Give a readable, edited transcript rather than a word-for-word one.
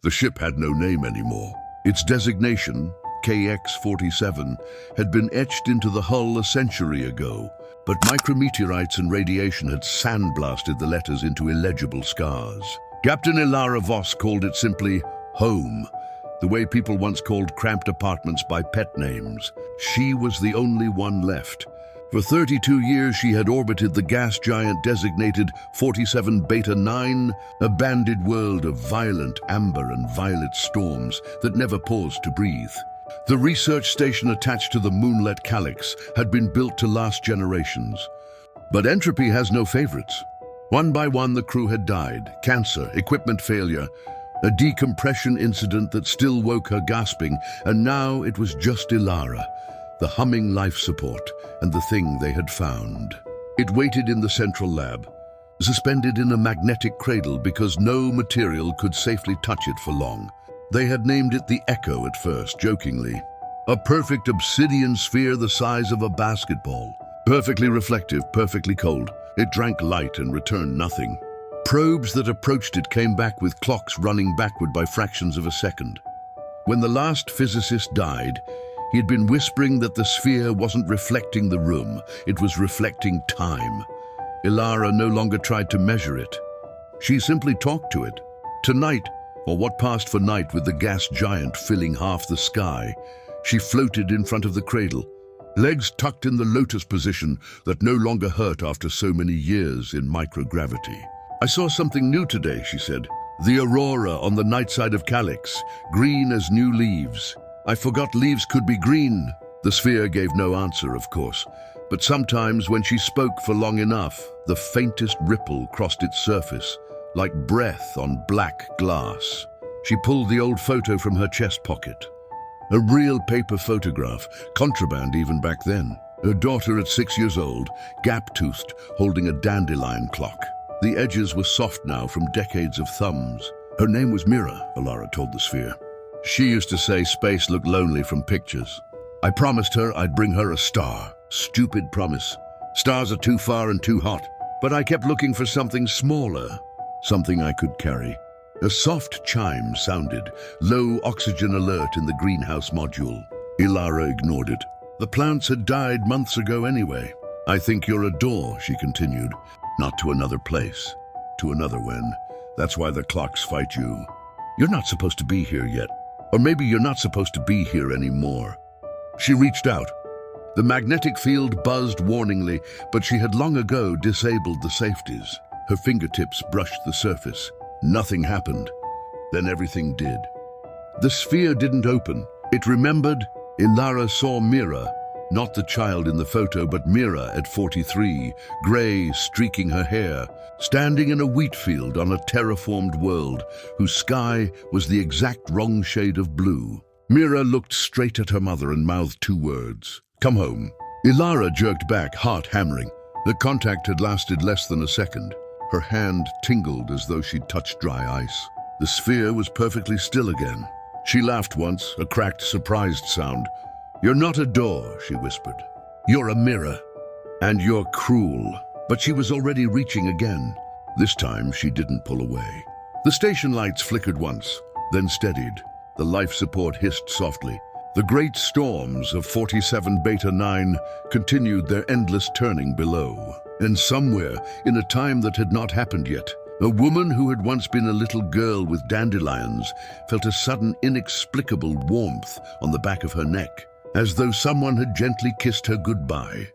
The ship had no name anymore. Its designation, KX-47, had been etched into the hull a century ago, but micrometeorites and radiation had sandblasted the letters into illegible scars. Captain Ilara Voss called it simply home, the way people once called cramped apartments by pet names. She was the only one left. For 32 years she had orbited the gas giant designated 47 Beta 9, a banded world of violent amber and violet storms that never paused to breathe. The research station attached to the moonlet calyx had been built to last generations. But entropy has no favorites. One by one the crew had died, cancer, equipment failure, a decompression incident that still woke her gasping, and now it was just Ilara, the humming life support, and the thing they had found. It waited in the central lab, suspended in a magnetic cradle because no material could safely touch it for long. They had named it the Echo at first, jokingly. A perfect obsidian sphere the size of a basketball. Perfectly reflective, perfectly cold. It drank light and returned nothing. Probes that approached it came back with clocks running backward by fractions of a second. When the last physicist died, he had been whispering that the sphere wasn't reflecting the room, it was reflecting time. Ilara no longer tried to measure it. She simply talked to it. Tonight, or what passed for night with the gas giant filling half the sky, she floated in front of the cradle, legs tucked in the lotus position that no longer hurt after so many years in microgravity. "I saw something new today," she said. "The aurora on the night side of Calyx, green as new leaves. I forgot leaves could be green." The sphere gave no answer, of course, but sometimes when she spoke for long enough, the faintest ripple crossed its surface, like breath on black glass. She pulled the old photo from her chest pocket. A real paper photograph, contraband even back then. Her daughter at 6 years old, gap-toothed, holding a dandelion clock. The edges were soft now from decades of thumbs. Her name was Mira, Ilara told the sphere. She used to say space looked lonely from pictures. I promised her I'd bring her a star. Stupid promise. Stars are too far and too hot. But I kept looking for something smaller, something I could carry. A soft chime sounded, low oxygen alert in the greenhouse module. Ilara ignored it. The plants had died months ago anyway. I think you're a door, she continued. Not to another place, to another when. That's why the clocks fight you. You're not supposed to be here yet. Or maybe you're not supposed to be here anymore. She reached out. The magnetic field buzzed warningly, but she had long ago disabled the safeties. Her fingertips brushed the surface. Nothing happened. Then everything did. The sphere didn't open. It remembered. Ilara saw Mira, not the child in the photo, but Mira at 43, grey streaking her hair, standing in a wheat field on a terraformed world whose sky was the exact wrong shade of blue. Mira looked straight at her mother and mouthed 2 words. "Come home." Ilara jerked back, heart hammering. The contact had lasted less than a second. Her hand tingled as though she'd touched dry ice. The sphere was perfectly still again. She laughed once, a cracked, surprised sound. "You're not a door," she whispered. "You're a mirror. And you're cruel." But she was already reaching again. This time she didn't pull away. The station lights flickered once, then steadied. The life support hissed softly. The great storms of 47 Beta 9 continued their endless turning below. And somewhere, in a time that had not happened yet, a woman who had once been a little girl with dandelions felt a sudden inexplicable warmth on the back of her neck, as though someone had gently kissed her goodbye.